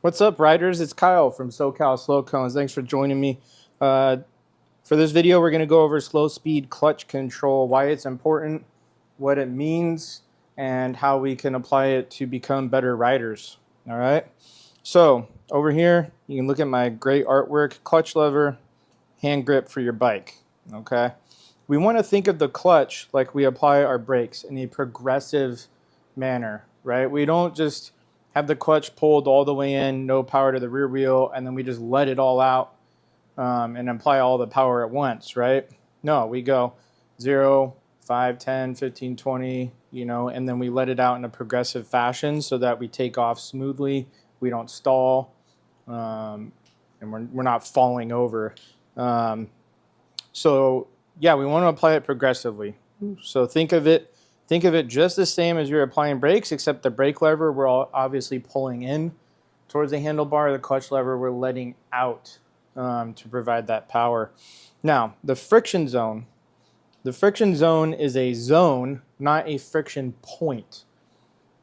What's up, riders? It's Kyle from SoCal Slow Cones. Thanks for joining me. Uh, for this video, we're going to go over slow speed clutch control, why it's important, what it means, and how we can apply it to become better riders. All right. So over here, you can look at my great artwork, clutch lever, hand grip for your bike. Okay. We want to think of the clutch like we apply our brakes in a progressive manner, right? We don't just have the clutch pulled all the way in, no power to the rear wheel, and then we just let it all out and apply all the power at once, right? No, we go 0, 5, 10, 15, 20, and then we let it out in a progressive fashion so that we take off smoothly, we don't stall, and we're not falling over. So yeah, we want to apply it progressively. So think of it just the same as you're applying brakes, except the brake lever we're obviously pulling in towards the handlebar. The clutch lever we're letting out to provide that power. Now, the friction zone. The friction zone is a zone, not a friction point.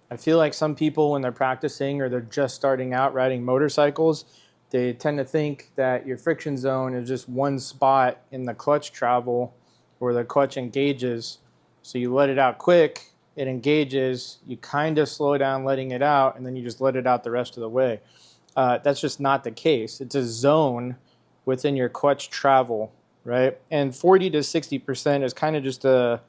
I feel like some people, when they're practicing or they're just starting out riding motorcycles, they tend to think that your friction zone is just one spot in the clutch travel where the clutch engages. So you let it out quick, it engages, you kind of slow down letting it out, and then you just let it out the rest of the way. That's just not the case. It's a zone within your clutch travel, right? And 40 to 60% is kind of just a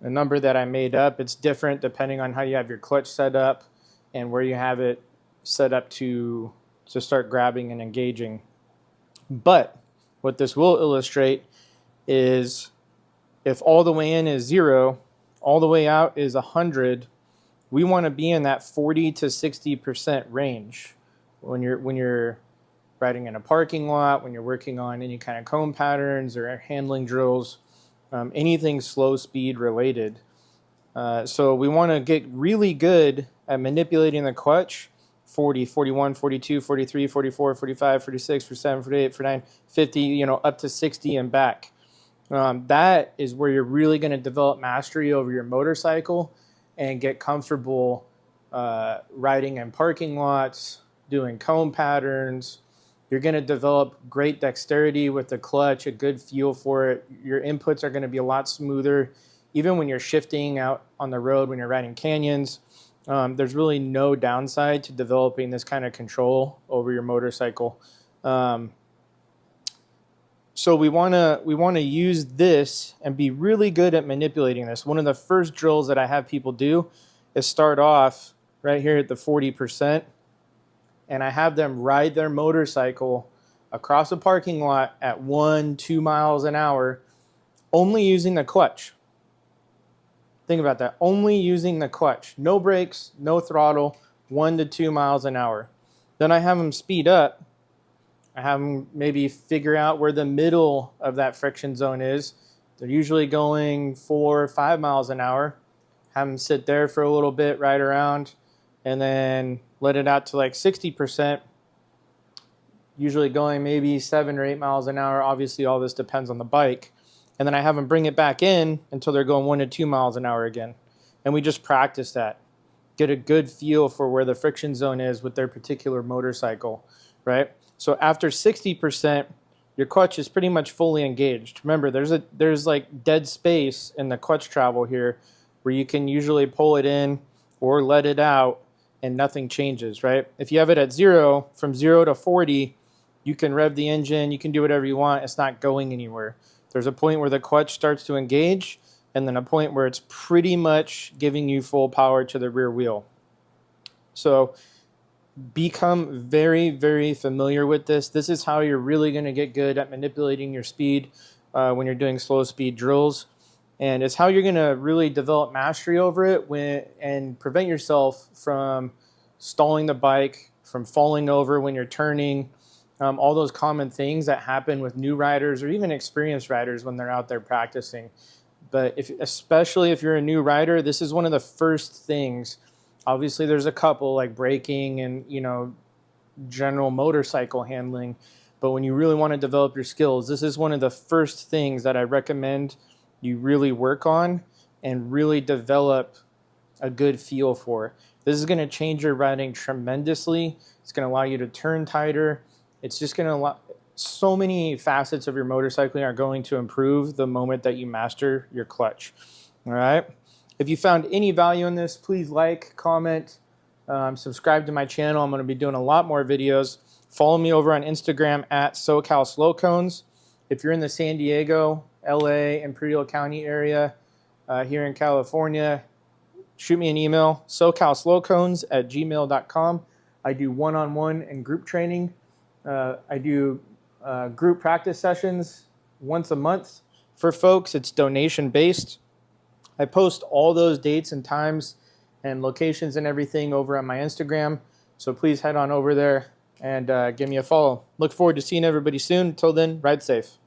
number that I made up. It's different depending on how you have your clutch set up and where you have it set up to start grabbing and engaging. But what this will illustrate is if all the way in is 0, all the way out is 100, we want to be in that 40 to 60% range when you're riding in a parking lot, when you're working on any kind of cone patterns or handling drills, anything slow speed related. So we want to get really good at manipulating the clutch. 40, 41, 42, 43, 44, 45, 46, 47, 48, 49, 50, up to 60 and back. That is where you're really going to develop mastery over your motorcycle and get comfortable riding in parking lots, doing cone patterns. You're going to develop great dexterity with the clutch, a good feel for it. Your inputs are going to be a lot smoother. Even when you're shifting out on the road, when you're riding canyons, there's really no downside to developing this kind of control over your motorcycle. So we want to use this and be really good at manipulating this. One of the first drills that I have people do is start off right here at the 40%, and I have them ride their motorcycle across a parking lot at 1-2 miles an hour, only using the clutch. Think about that. Only using the clutch. No brakes, no throttle, 1 to 2 miles an hour. Then I have them speed up. I have them maybe figure out where the middle of that friction zone is. They're usually going 4 or 5 miles an hour. Have them sit there for a little bit, ride around, and then let it out to like 60%. Usually going maybe 7 or 8 miles an hour. Obviously, all this depends on the bike. And then I have them bring it back in until they're going 1 to 2 miles an hour again. And we just practice that. Get a good feel for where the friction zone is with their particular motorcycle, right? So after 60%, your clutch is pretty much fully engaged. Remember, there's like dead space in the clutch travel here where you can usually pull it in or let it out and nothing changes, right? If you have it at 0, from 0 to 40, you can rev the engine, you can do whatever you want. It's not going anywhere. There's a point where the clutch starts to engage, and then a point where it's pretty much giving you full power to the rear wheel. So become very, very familiar with this. This is how you're really going to get good at manipulating your speed when you're doing slow speed drills. And it's how you're going to really develop mastery over it and prevent yourself from stalling the bike, from falling over when you're turning, all those common things that happen with new riders or even experienced riders when they're out there practicing. But especially if you're a new rider, this is one of the first things. Obviously, there's a couple like braking and, general motorcycle handling. But when you really want to develop your skills, this is one of the first things that I recommend you really work on and really develop a good feel for. This is going to change your riding tremendously. It's going to allow you to turn tighter. It's just going to allow, so many facets of your motorcycling are going to improve the moment that you master your clutch. All right. If you found any value in this, please like, comment, subscribe to my channel. I'm going to be doing a lot more videos. Follow me over on Instagram at SoCal Slow Cones. If you're in the San Diego, LA, Imperial County area here in California, shoot me an email, socalslowcones@gmail.com. I do one-on-one and group training. I do group practice sessions once a month for folks. It's donation-based. I post all those dates and times and locations and everything over on my Instagram. So please head on over there and give me a follow. Look forward to seeing everybody soon. Until then, ride safe.